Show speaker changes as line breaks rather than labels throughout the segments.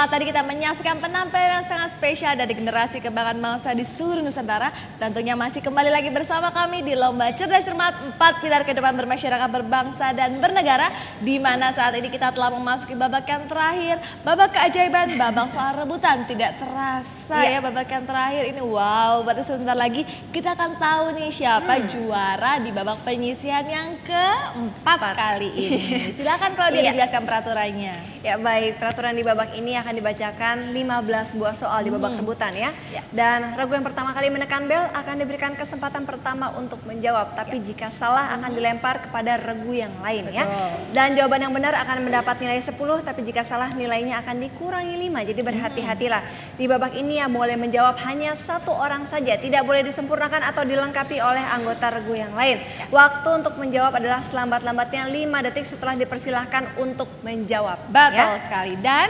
Setelah tadi kita menyaksikan penampilan yang sangat spesial dari generasi kebanggaan bangsa di seluruh Nusantara, tentunya masih kembali lagi bersama kami di Lomba Cerdas Cermat 4 Pilar Kehidupan Bermasyarakat, Berbangsa, dan Bernegara, di mana saat ini kita telah memasuki babak yang terakhir, babak keajaiban, babak soal rebutan. Tidak terasa ya babak yang terakhir ini, wow, berarti sebentar lagi kita akan tahu nih siapa juara di babak penyisihan yang keempat kali ini. Silakan kalau dia dijelaskan peraturannya.
Ya baik, peraturan di babak ini akan dibacakan 15 buah soal di babak rebutan ya. Dan regu yang pertama kali menekan bel akan diberikan kesempatan pertama untuk menjawab. Tapi jika salah akan dilempar kepada regu yang lain ya. Dan jawaban yang benar akan mendapat nilai 10, tapi jika salah nilainya akan dikurangi 5. Jadi berhati-hatilah. Di babak ini yang boleh menjawab hanya satu orang saja. Tidak boleh disempurnakan atau dilengkapi oleh anggota regu yang lain. Waktu untuk menjawab adalah selambat-lambatnya 5 detik setelah dipersilahkan untuk menjawab.
Betul sekali. Dan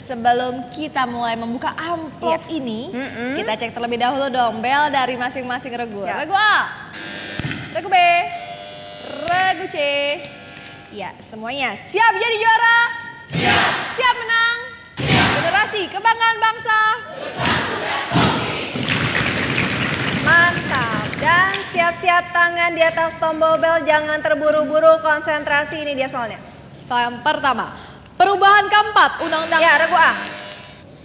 sebelum kita mulai membuka amplop ini, kita cek terlebih dahulu dong bel dari masing-masing regu. Regu A, regu B, regu C. Ya, semuanya siap jadi juara? Siap. Siap menang? Siap. Generasi kebanggaan bangsa? Bersatu dan komit.
Mantap. Dan siap-siap tangan di atas tombol bel, jangan terburu-buru, konsentrasi, ini dia soalnya.
Soal yang pertama, perubahan keempat Undang-Undang.
Ya, regu A.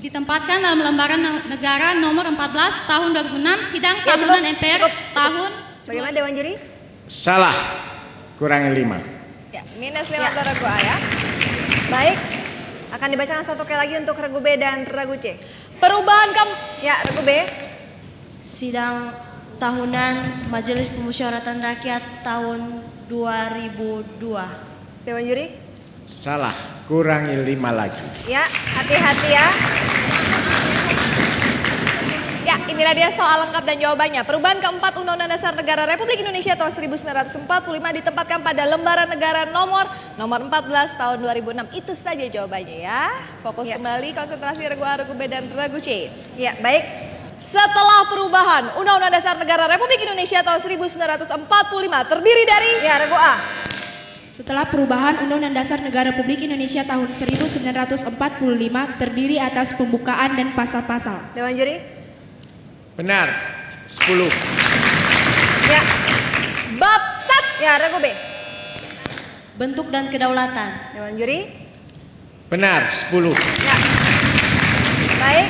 Ditempatkan dalam lembaran negara nomor 14 tahun 2006, sidang tahunan MPR tahun.
Bagaimana Dewan Juri?
Salah, kurangi 5.
Ya, minus 5 untuk regu A ya.
Baik, akan dibacakan satu kali lagi untuk regu B dan regu C.
Perubahan
Ya, regu B.
Sidang tahunan Majelis Pemusyawaratan Rakyat tahun 2002.
Dewan Juri?
Salah, kurangi 5 lagi.
Ya, hati-hati ya.
Ya, inilah dia soal lengkap dan jawabannya. Perubahan keempat Undang-Undang Dasar Negara Republik Indonesia tahun 1945 ditempatkan pada lembaran negara nomor 14 tahun 2006. Itu saja jawabannya ya. Fokus kembali, konsentrasi regu A, regu B, dan regu C.
Ya, baik.
Setelah perubahan Undang-Undang Dasar Negara Republik Indonesia tahun 1945 terdiri dari...
Ya, regu A.
Setelah perubahan Undang-Undang Dasar Negara Republik Indonesia tahun 1945 terdiri atas pembukaan dan pasal-pasal.
Dewan Juri?
Benar, 10.
Ya.
Bab 1.
Ya, regu B.
Bentuk dan kedaulatan.
Dewan Juri?
Benar, 10.
Ya. Baik,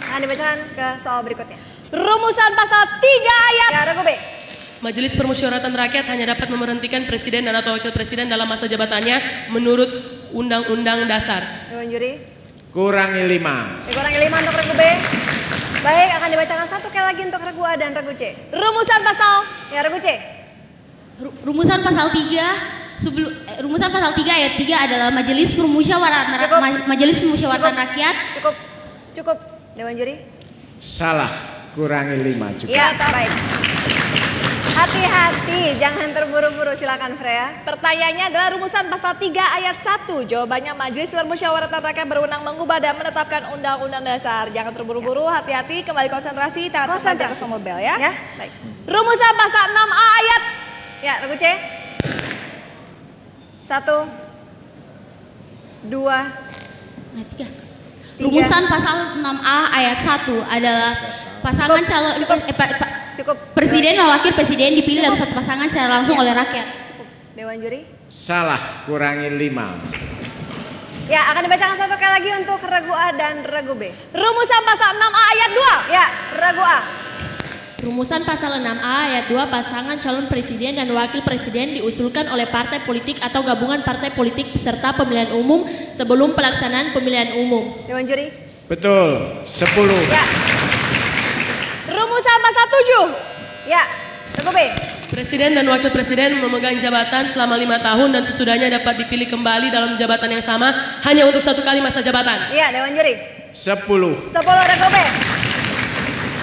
akan dibacakan ke soal berikutnya.
Rumusan pasal 3 ayat.
Ya, regu B.
Majelis Permusyawaratan Rakyat hanya dapat memberhentikan presiden dan atau wakil presiden dalam masa jabatannya menurut Undang-Undang Dasar.
Dewan Juri?
Kurangi 5.
Dikurangi 5 untuk regu B. Baik, akan dibacakan satu kali lagi untuk regu A dan regu C.
Rumusan pasal.
Ya, regu C.
Rumusan pasal 3 rumusan pasal 3 ayat 3 adalah Majelis Permusyawaratan Rakyat.
Cukup. Dewan Juri?
Salah, kurangi 5 cukup.
Ya, baik. Hati-hati, jangan terburu-buru. Silakan Freya.
Pertanyaannya adalah rumusan pasal 3 ayat 1. Jawabannya Majelis Permusyawaratan Rakyat berwenang mengubah dan menetapkan Undang-Undang Dasar. Jangan terburu-buru, hati-hati, kembali konsentrasi, tangan tertancap ke tombol bel ya.
Ya, baik.
Rumusan pasal 6A ayat.
Ya, regu C. 1, 2,
3. Rumusan pasal 6A ayat 1 adalah pasangan calon
Cukup.
presiden dan wakil presiden dipilih dalam satu pasangan secara langsung oleh rakyat.
Cukup. Dewan Juri?
Salah, kurangi 5.
Ya, akan dibacakan satu kali lagi untuk regu A dan regu B.
Rumusan pasal 6A ayat 2.
Ya, regu A.
Rumusan pasal 6A ayat 2 pasangan calon presiden dan wakil presiden diusulkan oleh partai politik atau gabungan partai politik peserta pemilihan umum sebelum pelaksanaan pemilihan umum.
Dewan Juri?
Betul, 10.
Ya.
Rumusan pasal 7.
Ya, regu B.
Presiden dan wakil presiden memegang jabatan selama 5 tahun dan sesudahnya dapat dipilih kembali dalam jabatan yang sama hanya untuk 1 kali masa jabatan.
Ya, Dewan Juri?
10.
10 regu B.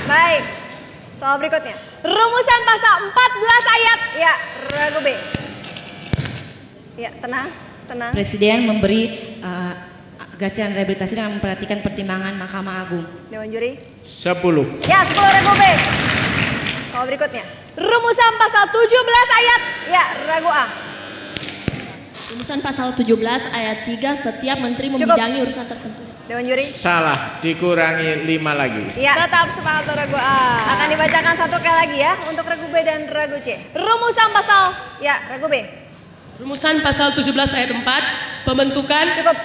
Baik. Soal berikutnya.
Rumusan pasal 14 ayat.
Ya, regu B. Ya, tenang.
Presiden memberi gasiran rehabilitasi dengan memperhatikan pertimbangan Mahkamah Agung.
Dewan Juri?
10.
Ya, 10 regu B. Soal berikutnya.
Rumusan pasal 17 ayat.
Ya, regu A.
Rumusan pasal 17 ayat 3 setiap menteri membidangi urusan tertentu.
Dewan Juri.
Salah, dikurangi 5 lagi.
Ya.
Tetap semangat untuk regu A.
Akan dibacakan satu kali lagi ya untuk regu B dan regu C.
Rumusan pasal.
Ya, regu B.
Rumusan pasal 17 ayat 4, pembentukan
Cukup.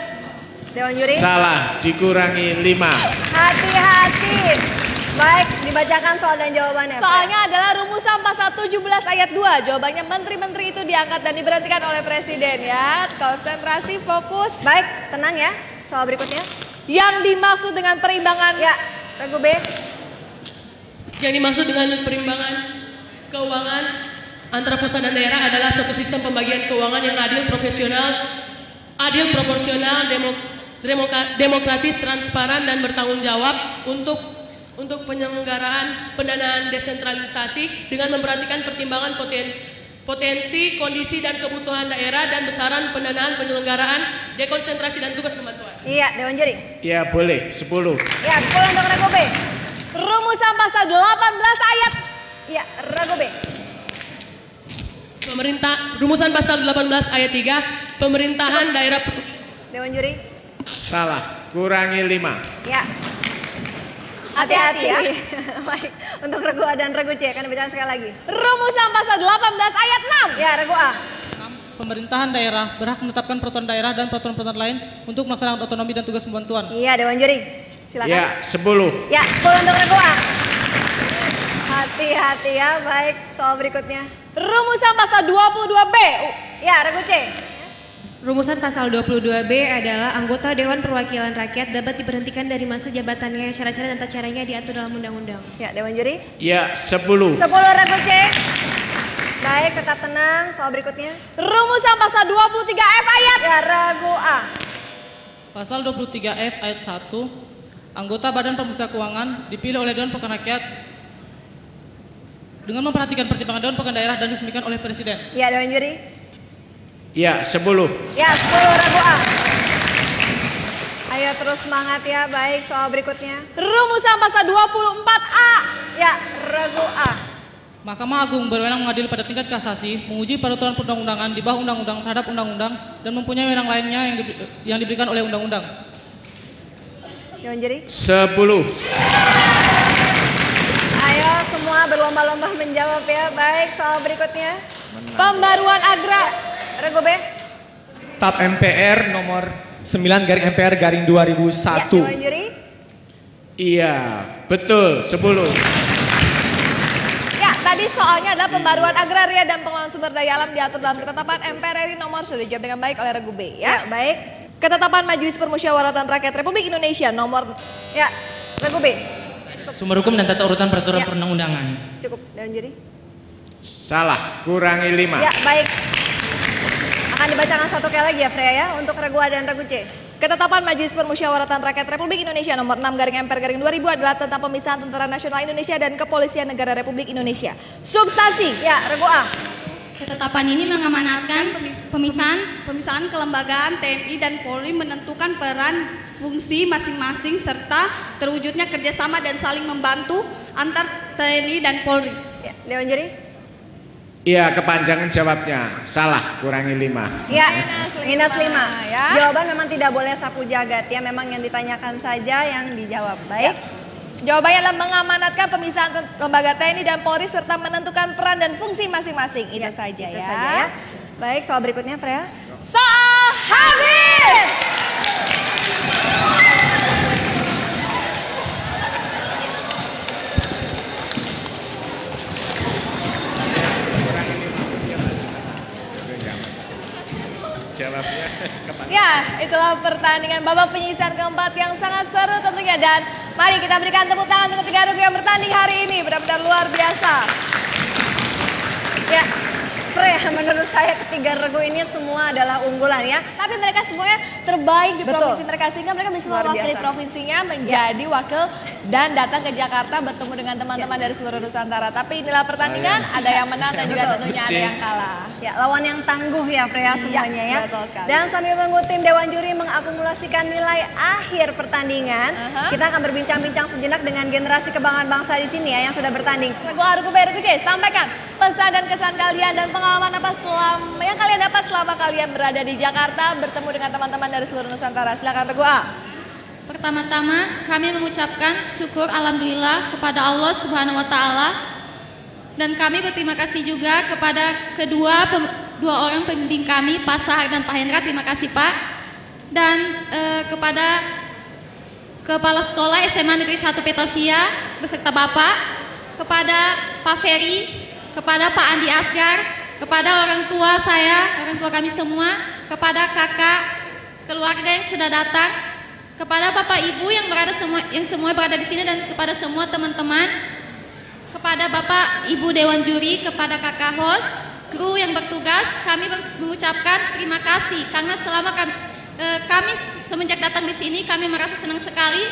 Dewan Juri.
Salah, dikurangi 5.
Hati-hati. Baik, dibacakan soal dan jawabannya.
Soalnya adalah rumusan pasal 17 ayat 2. Jawabannya menteri-menteri itu diangkat dan diberhentikan oleh presiden ya. Konsentrasi, fokus.
Baik, tenang ya. Soal berikutnya.
Yang dimaksud dengan perimbangan.
Ya, regu B.
yang dimaksud dengan perimbangan keuangan antara pusat dan daerah adalah suatu sistem pembagian keuangan yang adil, profesional, adil, proporsional, demokratis, transparan, dan bertanggung jawab untuk penyelenggaraan pendanaan desentralisasi dengan memperhatikan pertimbangan potensi, kondisi, dan kebutuhan daerah dan besaran pendanaan penyelenggaraan, dekonsentrasi, dan tugas pembantuan.
Iya, Dewan Juri.
Ya boleh, 10.
Ya, 10 untuk regu B.
Rumusan pasal 18 ayat.
Ya, regu B.
Rumusan pasal 18 ayat 3, pemerintahan daerah.
Dewan Juri.
Salah, kurangi 5.
Ya. Hati-hati ya. Baik, untuk regu A dan regu C akan dibacakan sekali lagi.
Rumusan pasal 18 ayat 6.
Ya, regu A.
Pemerintahan daerah berhak menetapkan peraturan daerah dan peraturan-peraturan lain untuk melaksanakan otonomi dan tugas pembantuan.
Iya, Dewan Juri. Silakan.
Ya, 10.
Ya, 10 untuk regu A. Hati-hati ya. Baik, soal berikutnya.
Rumusan pasal 22B.
Ya, regu C.
Rumusan pasal 22B adalah anggota Dewan Perwakilan Rakyat dapat diberhentikan dari masa jabatannya. Syarat-syarat dan tata caranya diatur dalam undang-undang.
Ya, Dewan Juri.
Ya, 10.
10 regu C. Baik, tetap tenang. Soal berikutnya.
Rumusan pasal 23F ayat.
Ya, regu A.
Pasal 23F ayat 1, anggota Badan Pemeriksa Keuangan dipilih oleh Dewan Perwakilan Rakyat dengan memperhatikan pertimbangan Dewan Perwakilan Daerah dan diresmikan oleh Presiden.
Ya, Dewan Juri.
Ya, 10.
Ya, 10 regu A. Ayo terus semangat ya. Baik, soal berikutnya.
Rumusan pasal 24A.
Ya, regu A.
Mahkamah Agung berwenang mengadili pada tingkat kasasi, menguji peraturan perundang-undangan di bawah undang-undang terhadap undang-undang dan mempunyai wewenang lainnya yang diberikan oleh undang-undang.
Dewan Juri.
10.
Ayo semua berlomba-lomba menjawab ya. Baik, soal berikutnya.
Pembaruan agrar.
Regu B.
TAP MPR nomor 9/MPR/2001.
Ya, Dewan Juri.
Iya, betul, 10.
Ya, tadi soalnya adalah pembaruan agraria dan pengelolaan sumber daya alam diatur dalam ketetapan MPR RI nomor sudah dijawab dengan baik oleh regu B
Ya,
ya.
baik.
Ketetapan Majelis Permusyawaratan Rakyat Republik Indonesia nomor.
Ya, regu B.
Sumber hukum dan tata urutan peraturan
Ya.
perundang-undangan.
Cukup, Dewan Juri.
Salah, kurangi 5.
Ya, baik. Akan dibacakan satu kali lagi ya, Freya ya, untuk regu A dan regu C.
Ketetapan Majelis Permusyawaratan Rakyat Republik Indonesia nomor 6/MPR/2000 adalah tentang pemisahan Tentara Nasional Indonesia dan Kepolisian Negara Republik Indonesia. Substansi.
Ya, regu A.
Ketetapan ini mengamanatkan pemisahan kelembagaan TNI dan Polri, menentukan peran fungsi masing-masing serta terwujudnya kerjasama dan saling membantu antar TNI dan Polri.
Ya, Dewan Juri.
Iya, kepanjangan jawabnya. Salah, kurangi 5.
Ya, minus 5.
ya.
Jawaban memang tidak boleh sapu jagat ya, memang yang ditanyakan saja yang dijawab. Baik.
Jawabannya adalah mengamanatkan pemisahan lembaga TNI dan Polri serta menentukan peran dan fungsi masing-masing. Itu saja
Itu
ya.
saja ya. Baik, soal berikutnya Freya.
Soal habis.
Jawabnya
Ya, itulah pertandingan babak penyisihan keempat yang sangat seru tentunya. Dan mari kita berikan tepuk tangan untuk ketiga regu yang bertanding hari ini. Benar-benar luar biasa.
Ya, Freya, menurut saya ketiga regu ini semua adalah unggulan ya.
Tapi mereka semuanya terbaik di
Betul.
provinsi mereka. Sehingga mereka bisa
Luar
mewakili
biasa.
provinsinya menjadi wakil dan datang ke Jakarta bertemu dengan teman-teman dari seluruh Nusantara. Tapi inilah pertandingan, ada yang menang dan juga tentunya ada yang kalah.
Ya, lawan yang tangguh ya Freya semuanya ya.
betul sekali.
Dan sambil menunggu tim Dewan Juri mengakumulasikan nilai akhir pertandingan, kita akan berbincang-bincang sejenak dengan generasi kebanggaan bangsa di sini ya yang sudah bertanding.
Regu A, regu B, regu C, sampaikan. pesan dan kesan kalian dan pengalaman apa yang kalian dapat selama kalian berada di Jakarta bertemu dengan teman-teman dari seluruh Nusantara. Silakan Teguh A.
Pertama-tama kami mengucapkan syukur alhamdulillah kepada Allah Subhanahu wa taala dan kami berterima kasih juga kepada dua orang pembimbing kami, Pak Sahar dan Pak Hendra. Terima kasih Pak. Dan kepada Kepala Sekolah SMA Negeri 1 Petasia beserta Bapak, kepada Pak Ferry, kepada Pak Andi Asgar, kepada orang tua saya, orang tua kami semua, kepada kakak, keluarga yang sudah datang, kepada Bapak Ibu yang semua berada di sini dan kepada semua teman-teman, kepada Bapak Ibu Dewan Juri, kepada kakak host, kru yang bertugas, kami mengucapkan terima kasih karena selama kami semenjak datang di sini kami merasa senang sekali.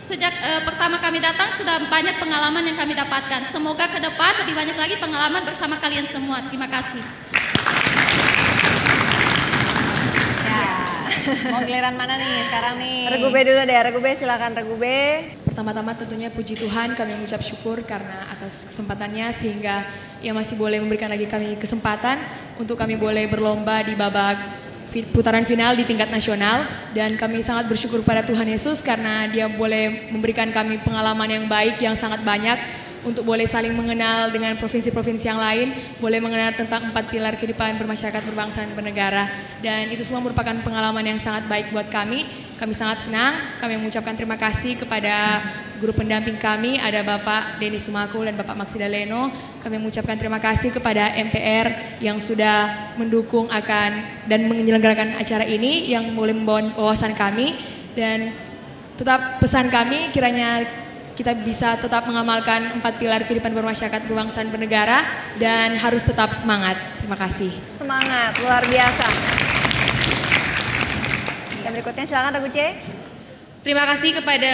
Sejak pertama kami datang sudah banyak pengalaman yang kami dapatkan. Semoga ke depan lebih banyak lagi pengalaman bersama kalian semua. Terima kasih.
Mau giliran mana nih sekarang nih?
Regu B dulu deh, Regu B silakan Regu B.
Pertama-tama tentunya puji Tuhan, kami mengucap syukur karena atas kesempatannya sehingga ia masih boleh memberikan lagi kami kesempatan untuk kami boleh berlomba di babak putaran final di tingkat nasional, dan kami sangat bersyukur pada Tuhan Yesus karena Dia boleh memberikan kami pengalaman yang baik yang sangat banyak untuk boleh saling mengenal dengan provinsi-provinsi yang lain, boleh mengenal tentang 4 pilar kehidupan bermasyarakat, berbangsa, dan bernegara. Dan itu semua merupakan pengalaman yang sangat baik buat kami. Kami sangat senang, kami mengucapkan terima kasih kepada guru pendamping kami, ada Bapak Denny Sumakul dan Bapak Maksida Leno. Kami mengucapkan terima kasih kepada MPR yang sudah mendukung dan menyelenggarakan acara ini, yang boleh membawa wawasan kami. Dan tetap pesan kami, kiranya kita bisa tetap mengamalkan 4 pilar kehidupan bermasyarakat, berbangsa, dan bernegara, dan harus tetap semangat. Terima kasih.
Semangat, luar biasa. Dan berikutnya silakan Regu C.
Terima kasih kepada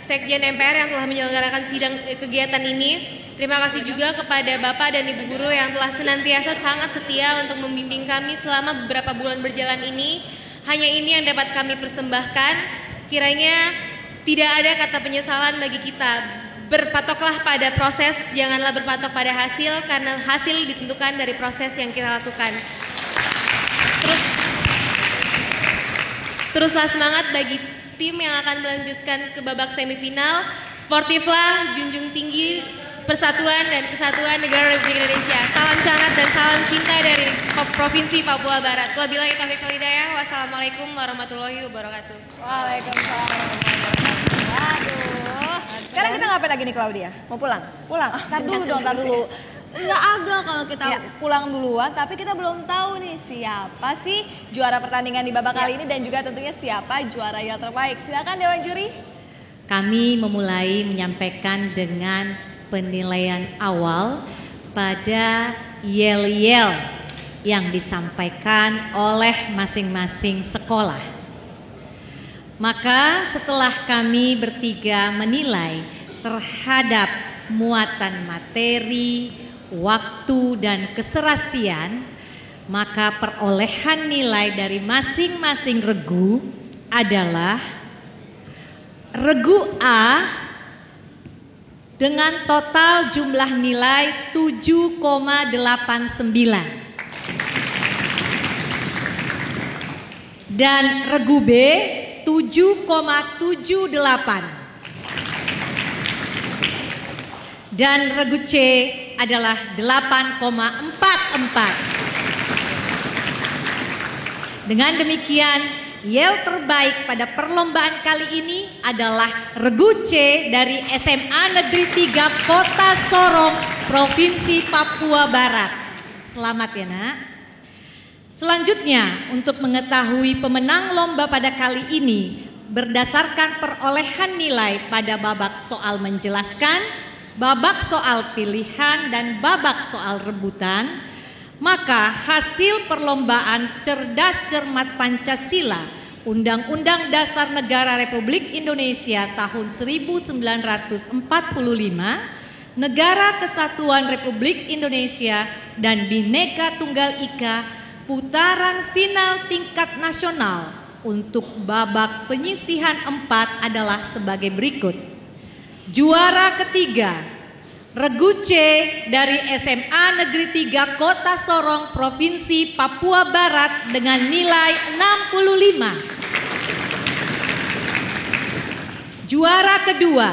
Sekjen MPR yang telah menyelenggarakan sidang kegiatan ini. Terima kasih juga kepada Bapak dan Ibu Guru yang telah senantiasa sangat setia untuk membimbing kami selama beberapa bulan berjalan ini. Hanya ini yang dapat kami persembahkan. Kiranya tidak ada kata penyesalan bagi kita. Berpatoklah pada proses, janganlah berpatok pada hasil, karena hasil ditentukan dari proses yang kita lakukan. Teruslah semangat bagi tim yang akan melanjutkan ke babak semifinal. Sportiflah, junjung tinggi persatuan dan kesatuan negara Republik Indonesia. Salam hangat dan salam cinta dari Provinsi Papua Barat. Wabillahi taufiq wal hidayah. Wassalamualaikum warahmatullahi wabarakatuh.
Waalaikumsalam warahmatullahi wabarakatuh. Waduh. Sekarang kita ngapain lagi nih Claudia?
Mau pulang?
Pulang? Tar dulu. Nggak agak kalau kita pulang duluan, tapi kita belum tahu nih siapa sih juara pertandingan di babak kali ini dan juga tentunya siapa juara yang terbaik. Silakan Dewan Juri.
Kami memulai menyampaikan dengan penilaian awal pada yel-yel yang disampaikan oleh masing-masing sekolah. Maka setelah kami bertiga menilai terhadap muatan materi, waktu, dan keserasian, maka perolehan nilai dari masing-masing regu adalah regu A dengan total jumlah nilai 7,89 dan regu B 7,78 dan regu C adalah 8,44. Dengan demikian, yel terbaik pada perlombaan kali ini adalah regu C dari SMA Negeri 3 Kota Sorong, Provinsi Papua Barat. Selamat ya nak. Selanjutnya, untuk mengetahui pemenang lomba pada kali ini berdasarkan perolehan nilai pada babak soal menjelaskan, babak soal pilihan, dan babak soal rebutan, maka hasil perlombaan Cerdas Cermat Pancasila Undang-Undang Dasar Negara Republik Indonesia tahun 1945, Negara Kesatuan Republik Indonesia, dan Bhinneka Tunggal Ika putaran final tingkat nasional untuk babak penyisihan 4 adalah sebagai berikut. Juara ketiga Regu C dari SMA Negeri 3 Kota Sorong, Provinsi Papua Barat dengan nilai 65. Juara kedua,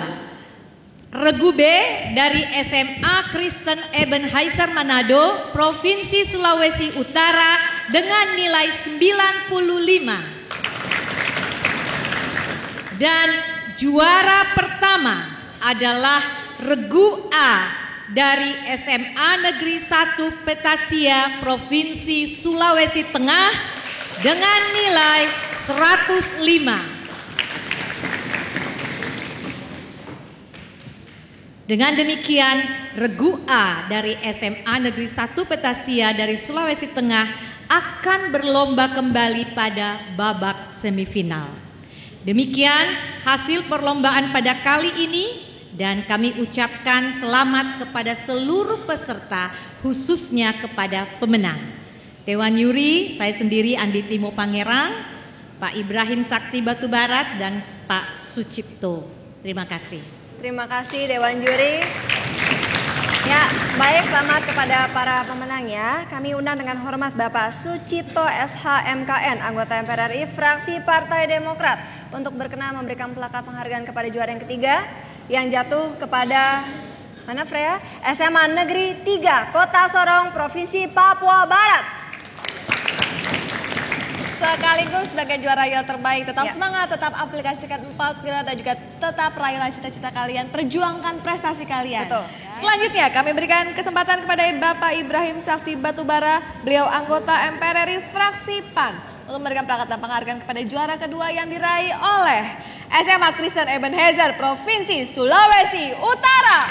Regu B dari SMA Kristen Ebenezer Manado, Provinsi Sulawesi Utara dengan nilai 95. Dan juara pertama adalah Regu A dari SMA Negeri 1 Petasia, Provinsi Sulawesi Tengah dengan nilai 105. Dengan demikian, Regu A dari SMA Negeri 1 Petasia dari Sulawesi Tengah akan berlomba kembali pada babak semifinal. Demikian hasil perlombaan pada kali ini dan kami ucapkan selamat kepada seluruh peserta, khususnya kepada pemenang. Dewan Juri, saya sendiri Andi Timo Pangerang, Pak Ibrahim Sakti Batubarat dan Pak Sucipto. Terima kasih.
Terima kasih Dewan Juri. Ya, baik, selamat kepada para pemenang ya. Kami undang dengan hormat Bapak Sucipto SHMKN, anggota MPR RI fraksi Partai Demokrat, untuk berkenan memberikan plakat penghargaan kepada juara yang ketiga yang jatuh kepada mana Freya? SMA Negeri 3 Kota Sorong, Provinsi Papua Barat.
Sekaligus sebagai juara yang terbaik, tetap semangat, tetap aplikasikan 4 pilar dan juga tetap raihlah cita-cita kalian, perjuangkan prestasi kalian.
Betul.
Selanjutnya kami berikan kesempatan kepada Bapak Ibrahim Sakti Batubara, beliau anggota MPR RI fraksi PAN, untuk memberikan plakat dan penghargaan kepada juara kedua yang diraih oleh SMA Kristen Ebenezer, Provinsi Sulawesi Utara.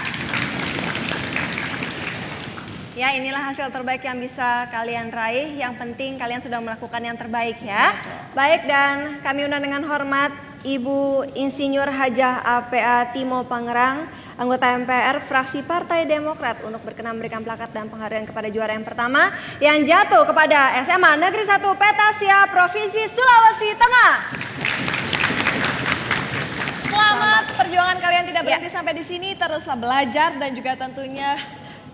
Ya, inilah hasil terbaik yang bisa kalian raih. Yang penting kalian sudah melakukan yang terbaik ya. Baik, dan kami undang dengan hormat Ibu Insinyur Hajah APA Timo Pangerang, anggota MPR fraksi Partai Demokrat, untuk berkenan memberikan plakat dan penghargaan kepada juara yang pertama yang jatuh kepada SMA Negeri 1 Petasia, Provinsi Sulawesi Tengah.
Selamat, perjuangan kalian tidak berhenti sampai di sini, teruslah belajar dan juga tentunya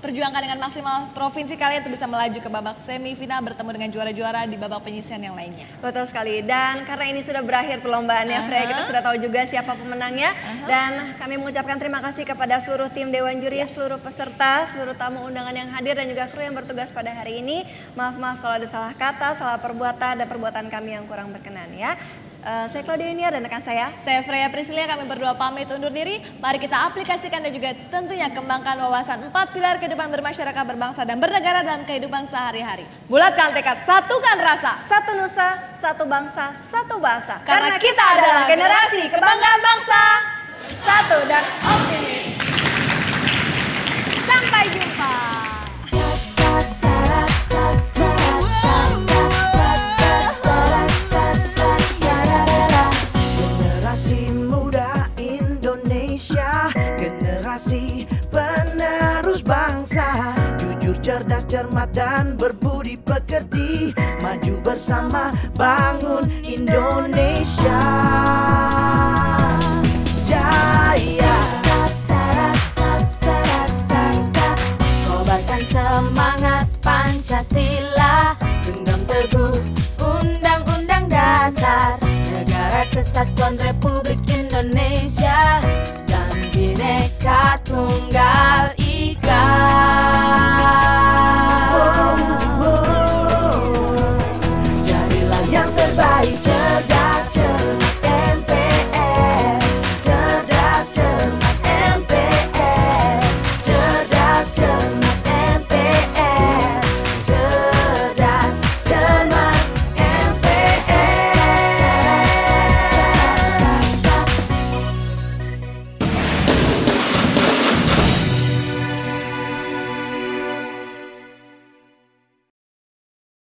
perjuangkan dengan maksimal provinsi kalian untuk bisa melaju ke babak semifinal bertemu dengan juara-juara di babak penyisihan yang lainnya.
Betul sekali, dan karena ini sudah berakhir perlombaannya Freya, kita sudah tahu juga siapa pemenangnya. Dan kami mengucapkan terima kasih kepada seluruh tim Dewan Juri, seluruh peserta, seluruh tamu undangan yang hadir dan juga kru yang bertugas pada hari ini. Maaf kalau ada salah kata, salah perbuatan dan perbuatan kami yang kurang berkenan ya. Saya Claudia Yunia dan rekan saya
Freya Priscilia, kami berdua pamit undur diri. Mari kita aplikasikan dan juga tentunya kembangkan wawasan 4 pilar kehidupan bermasyarakat, berbangsa dan bernegara dalam kehidupan sehari-hari. Bulatkan tekad, satukan rasa,
satu nusa, satu bangsa, satu bahasa.
Karena kita adalah generasi kebanggaan bangsa,
satu dan optimis.
Sampai jumpa.
Generasi penerus bangsa, jujur, cerdas, cermat dan berbudi pekerti, maju bersama bangun Indonesia jaya.
Kobarkan semangat Pancasila, genggam teguh Undang-Undang Dasar Negara Kesatuan Republik